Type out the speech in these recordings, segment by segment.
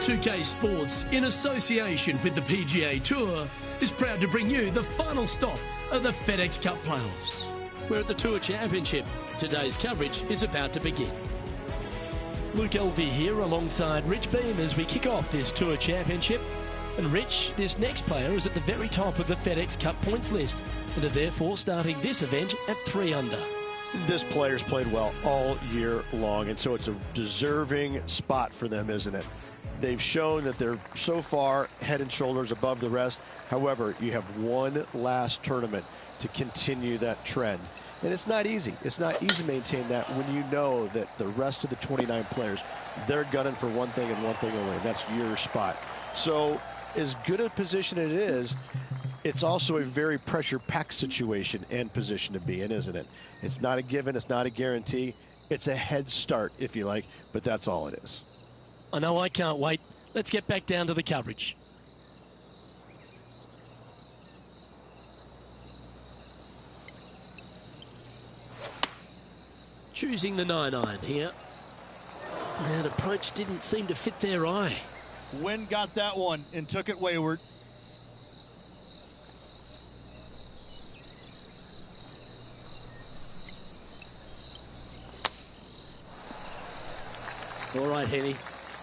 2K Sports, in association with the PGA Tour, is proud to bring you the final stop of the FedEx Cup playoffs. We're at the Tour Championship. Today's coverage is about to begin. Luke Elvey here alongside Rich Beam as we kick off this Tour Championship. And Rich, this next player is at the very top of the FedEx Cup points list and are therefore starting this event at 3 under. This player's played well all year long, and so it's a deserving spot for them, isn't it? They've shown that they're so far head and shoulders above the rest. However, you have one last tournament to continue that trend. And it's not easy. It's not easy to maintain that when you know that the rest of the 29 players, they're gunning for one thing and one thing only, and that's your spot. So as good a position it is, it's also a very pressure-packed situation and position to be in, isn't it? It's not a given. It's not a guarantee. It's a head start, if you like, but that's all it is. I know, I can't wait. Let's get back down to the coverage. Choosing the 9-iron here. That approach didn't seem to fit their eye. Wind got that one and took it wayward. All right, Henny.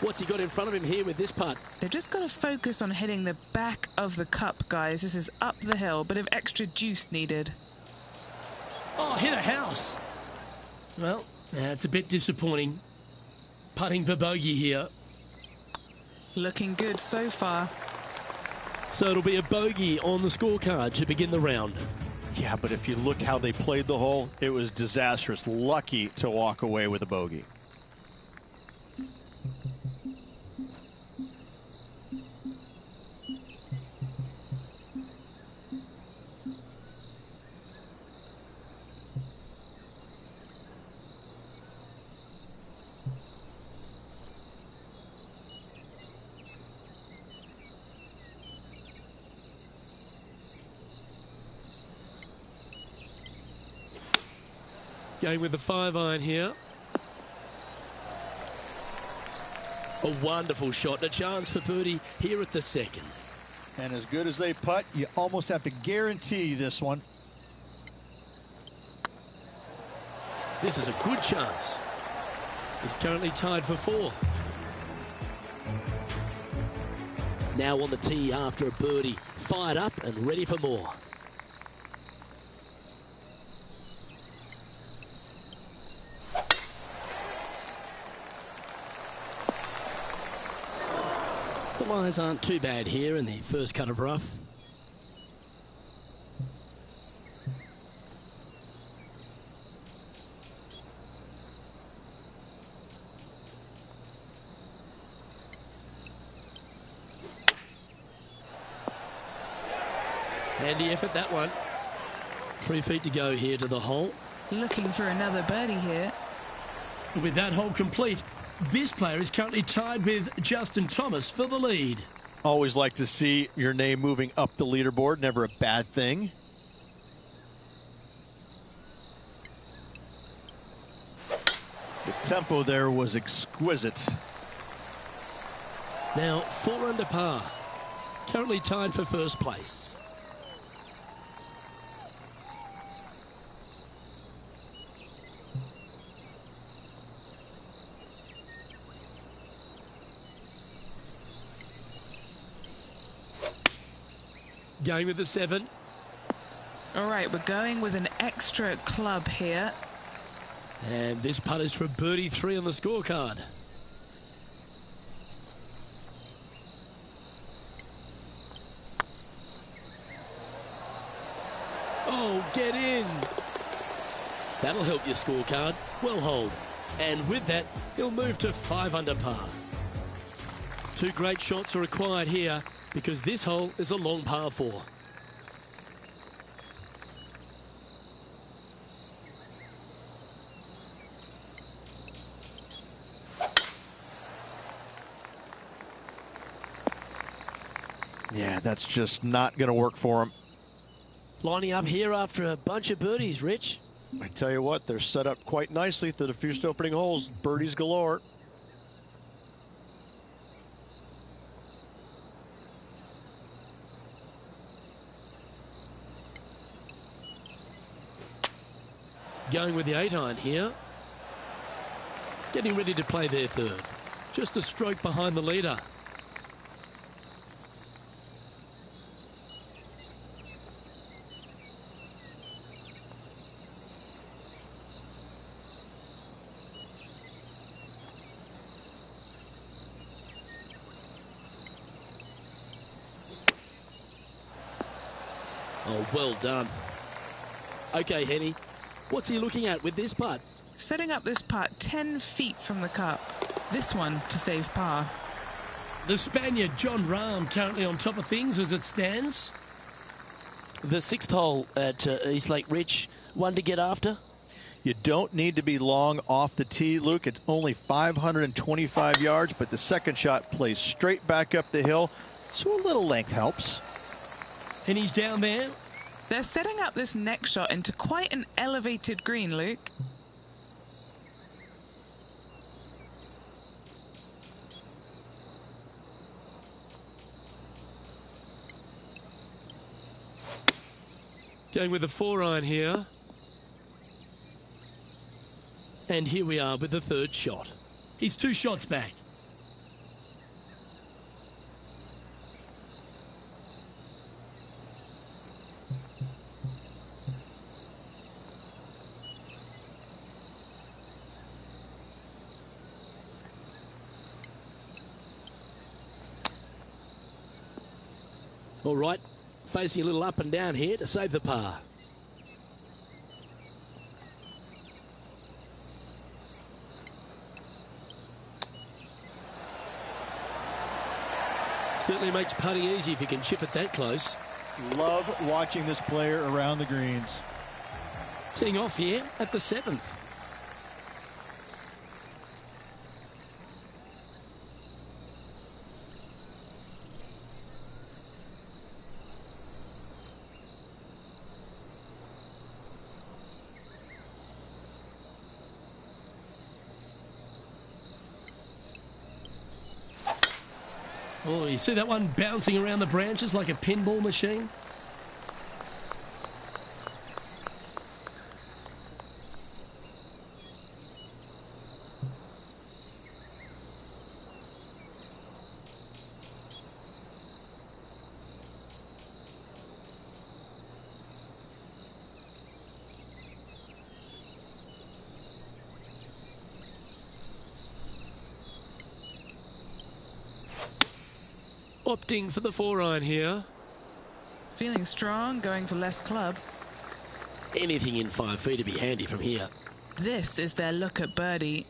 What's he got in front of him here with this putt? They've just got to focus on hitting the back of the cup, guys. This is up the hill, bit of extra juice needed. Oh, hit a house. Well, that's a bit disappointing. Putting for bogey here. Looking good so far. So it'll be a bogey on the scorecard to begin the round. Yeah, but if you look how they played the hole, it was disastrous. Lucky to walk away with a bogey. Going with the 5-iron here. A wonderful shot and a chance for birdie here at the second. And as good as they putt, you almost have to guarantee this one. This is a good chance. It's currently tied for 4th. Now on the tee after a birdie. Fired up and ready for more. The lies aren't too bad here in the first cut of rough. Handy effort, that one. 3 feet to go here to the hole. Looking for another birdie here. With that hole complete, this player is currently tied with Justin Thomas for the lead. Always like to see your name moving up the leaderboard. Never a bad thing. The tempo there was exquisite. Now 4 under par. Currently tied for first place. Going with the 7. All right, we're going with an extra club here. And this putt is for birdie 3 on the scorecard. Oh, get in. That'll help your scorecard. Well hold. And with that, he'll move to 5 under par. 2 great shots are required here, because this hole is a long par 4. Yeah, that's just not going to work for him. Lining up here after a bunch of birdies, Rich. I tell you what, they're set up quite nicely through the first opening holes. Birdies galore. going with the 8-iron here. Getting ready to play their third. Just a stroke behind the leader. Oh, well done. Okay, Henny, what's he looking at with this putt? Setting up this putt 10 feet from the cup. This one to save par. The Spaniard, John Rahm, currently on top of things as it stands. The 6th hole at East Lake Rich, one to get after. You don't need to be long off the tee, Luke. It's only 525 yards, but the second shot plays straight back up the hill, so a little length helps. And he's down there. They're setting up this next shot into quite an elevated green, Luke. Going with the 4-iron here. And here we are with the third shot. He's 2 shots back. All right, facing a little up and down here to save the par. Certainly makes putting easy if you can chip it that close. Love watching this player around the greens. Teeing off here at the 7th. Oh, you see that one bouncing around the branches like a pinball machine? Opting for the 4-iron here. Feeling strong, going for less club. Anything in 5 feet to be handy from here. This is their look at birdie.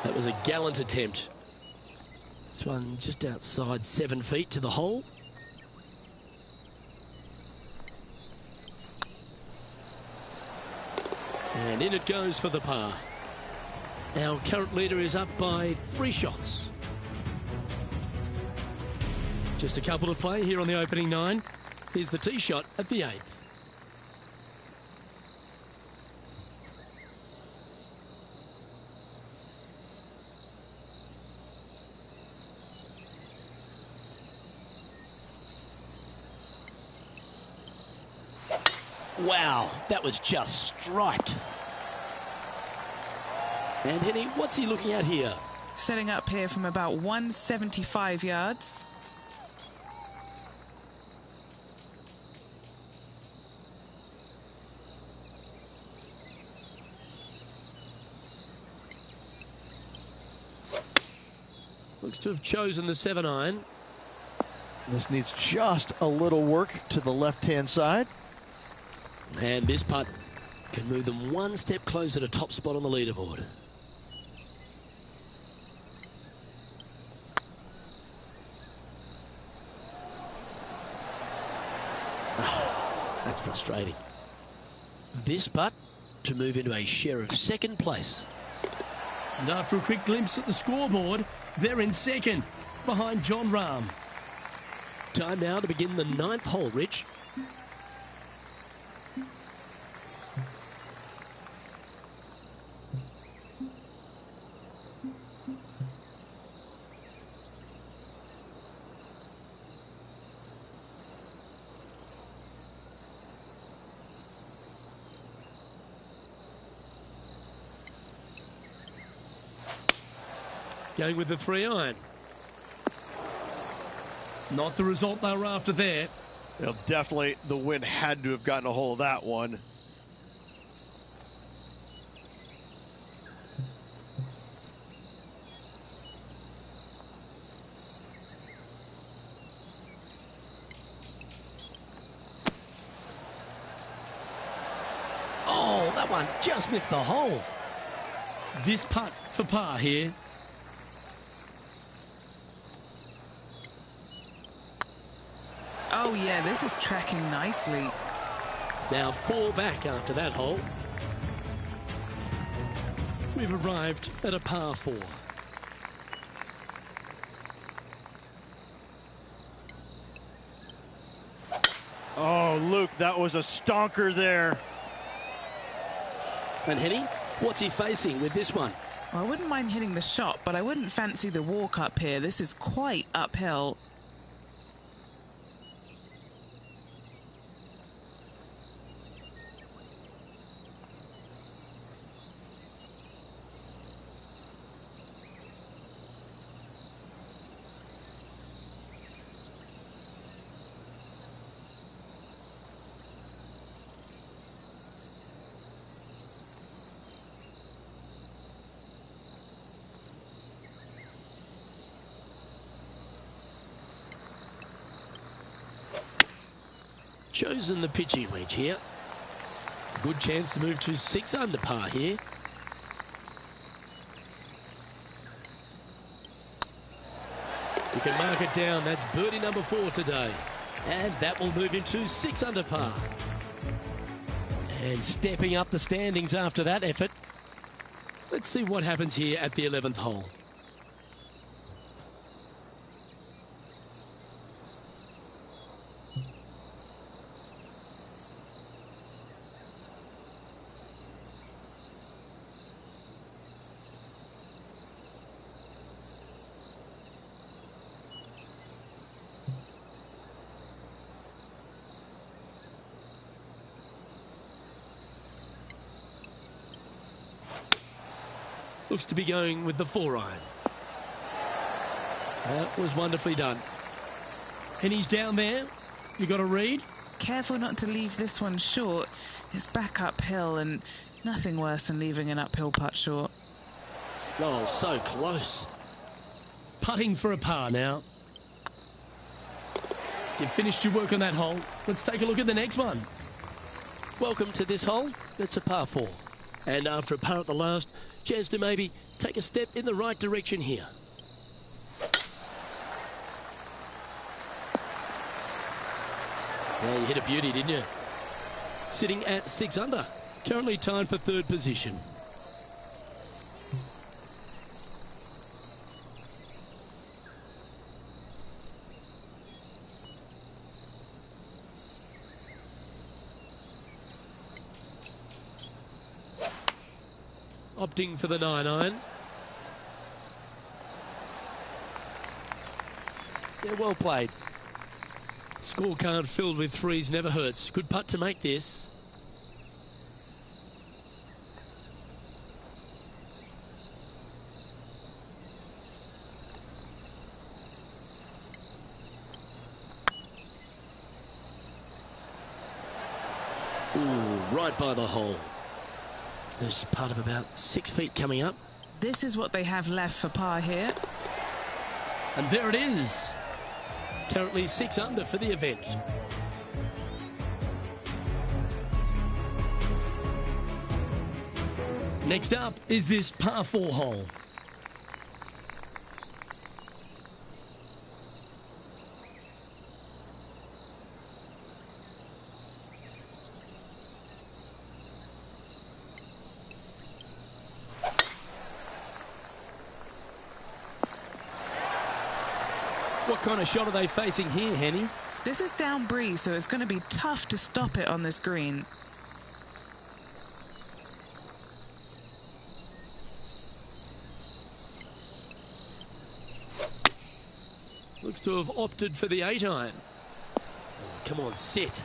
That was a gallant attempt. This one just outside 7 feet to the hole. And in it goes for the par. Our current leader is up by 3 shots. Just a couple to play here on the opening 9. Here's the tee shot at the 8th. Wow, that was just striped. And Henny, what's he looking at here? Setting up here from about 175 yards. Looks to have chosen the 7-iron. This needs just a little work to the left-hand side. And this putt can move them 1 step closer to top spot on the leaderboard. That's frustrating. This putt to move into a share of 2nd place. And after a quick glimpse at the scoreboard, they're in 2nd, behind John Rahm. Time now to begin the 9th hole, Rich. Going with the 3-iron. Not the result they were after there. Well, definitely the wind had to have gotten a hold of that one. Oh, that one just missed the hole. This putt for par here. Oh, yeah, this is tracking nicely. Now 4 back after that hole. We've arrived at a par 4. Oh, Luke, that was a stonker there. And Henny, what's he facing with this one? Well, I wouldn't mind hitting the shot, but I wouldn't fancy the walk up here. This is quite uphill. Chosen the pitching wedge here. Good chance to move to 6 under par here. You can mark it down. That's birdie number 4 today. And that will move him to 6 under par. And stepping up the standings after that effort. Let's see what happens here at the 11th hole. Looks to be going with the 4-iron. That was wonderfully done. And he's down there. You got to read. Careful not to leave this one short. It's back uphill, and nothing worse than leaving an uphill putt short. Oh, so close. Putting for a par now. You've finished your work on that hole. Let's take a look at the next one. Welcome to this hole. It's a par 4. And after a par at the last, chance to maybe take a step in the right direction here. Yeah, you hit a beauty, didn't you? Sitting at 6 under. Currently tied for 3rd position. Opting for the 9-iron. Yeah, well played. Scorecard filled with 3s never hurts. Good putt to make this. Ooh, right by the hole. There's part of about 6 feet coming up. This is what they have left for par here. And there it is. Currently 6 under for the event. Next up is this par 4 hole. What kind of shot are they facing here, Henny? This is down breeze, so it's going to be tough to stop it on this green. Looks to have opted for the 8-iron. Oh, come on, sit.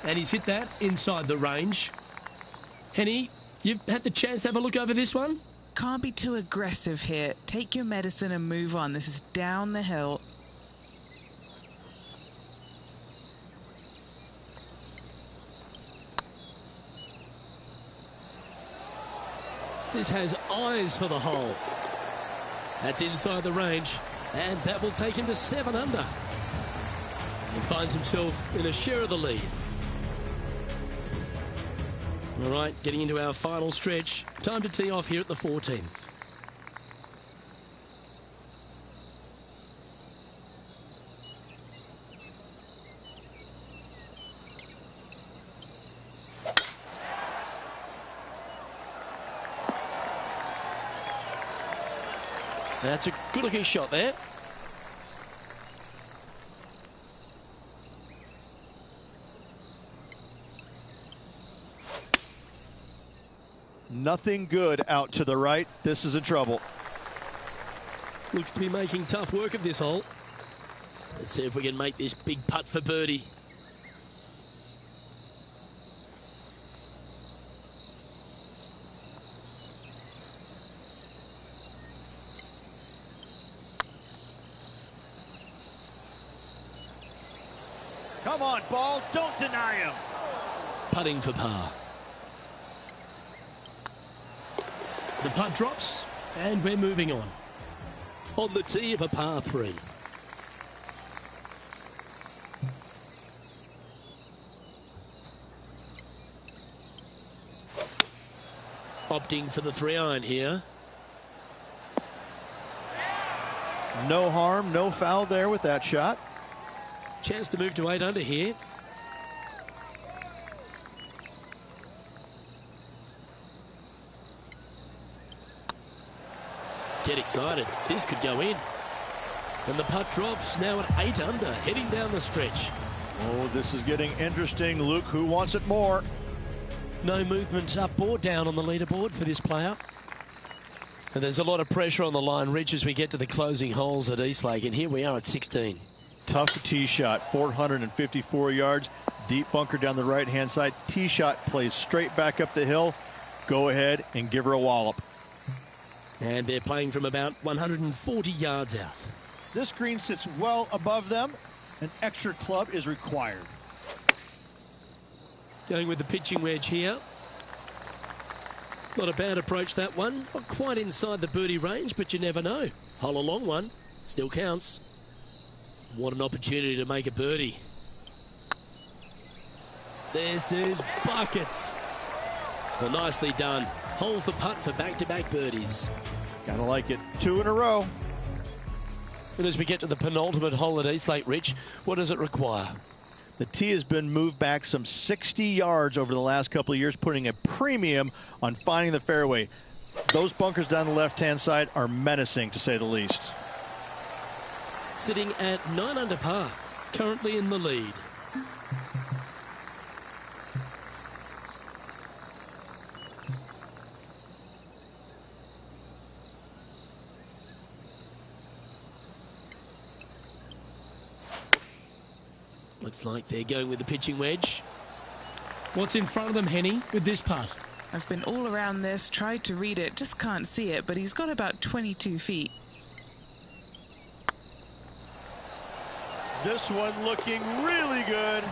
And he's hit that inside the range. Henny, you've had the chance to have a look over this one? can't be too aggressive here. Take your medicine and move on. This is down the hill. This has eyes for the hole. That's inside the range, and that will take him to 7 under. He finds himself in a share of the lead. All right, getting into our final stretch. Time to tee off here at the 14th. That's a good-looking shot there. Nothing good out to the right. This is in trouble. Looks to be making tough work of this hole. Let's see if we can make this big putt for birdie. Come on, ball. Don't deny him. Putting for par. The putt drops, and we're moving on. On the tee of a par 3. Opting for the 3-iron here. No harm, no foul there with that shot. Chance to move to 8 under here. Get excited. This could go in. And the putt drops now at 8 under, heading down the stretch. Oh, this is getting interesting. Luke, who wants it more? No movement up or down on the leaderboard for this player. And there's a lot of pressure on the line, Rich, as we get to the closing holes at Eastlake. And here we are at 16. Tough tee shot, 454 yards, deep bunker down the right-hand side. Tee shot plays straight back up the hill. Go ahead and give her a wallop. And they're playing from about 140 yards out. This green sits well above them. An extra club is required. Going with the pitching wedge here. Not a bad approach, that one. Not quite inside the birdie range, but you never know. Hole a long one. Still counts. What an opportunity to make a birdie. This is buckets. Well, nicely done. Holds the putt for back-to-back birdies. Gotta like it. 2 in a row. And as we get to the penultimate hole at Eastlake, Rich, what does it require? The tee has been moved back some 60 yards over the last couple of years, putting a premium on finding the fairway. Those bunkers down the left-hand side are menacing, to say the least. Sitting at 9 under par, currently in the lead. Looks like they're going with the pitching wedge. What's in front of them, Henny, with this putt? I've been all around this, tried to read it, just can't see it, but he's got about 22 feet. This one looking really good.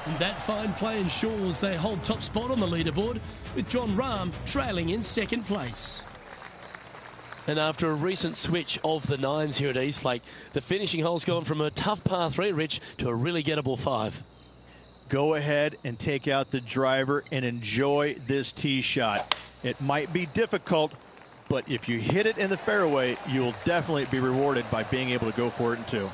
And that fine play ensures they hold top spot on the leaderboard, with John Rahm trailing in second place. And after a recent switch of the 9s here at Eastlake, the finishing hole's gone from a tough par 3, Rich, to a really gettable 5. Go ahead and take out the driver and enjoy this tee shot. It might be difficult, but if you hit it in the fairway, you'll definitely be rewarded by being able to go for it in 2.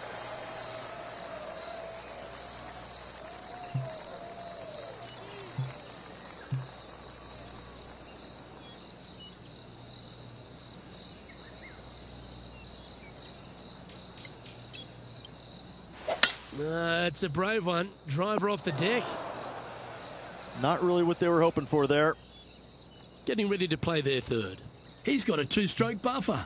It's a brave one. Driver off the deck. Not really what they were hoping for there. Getting ready to play their 3rd. He's got a 2-stroke buffer.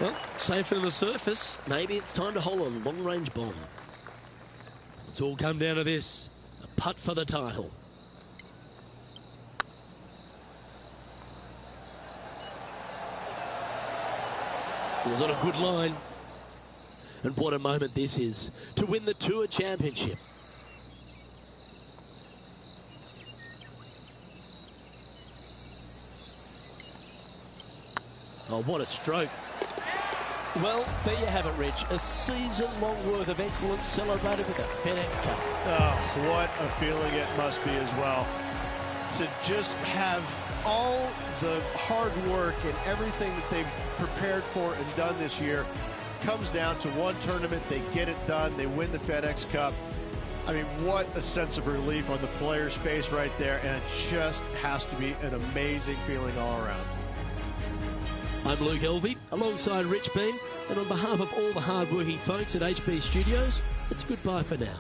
Well, safe on the surface. Maybe it's time to hold a long-range bomb. It's all come down to this. A putt for the title. It was on a good line. And what a moment this is to win the Tour Championship. Oh, what a stroke. Well, there you have it, Rich. A season-long worth of excellence celebrated with the FedEx Cup. Oh, what a feeling it must be as well. To just have all the hard work and everything that they've prepared for and done this year comes down to one tournament. They get it done. They win the FedEx Cup. I mean, what a sense of relief on the player's face right there. And it just has to be an amazing feeling all around. I'm Luke Elvey, alongside Rich Beam, and on behalf of all the hard-working folks at HB Studios, it's goodbye for now.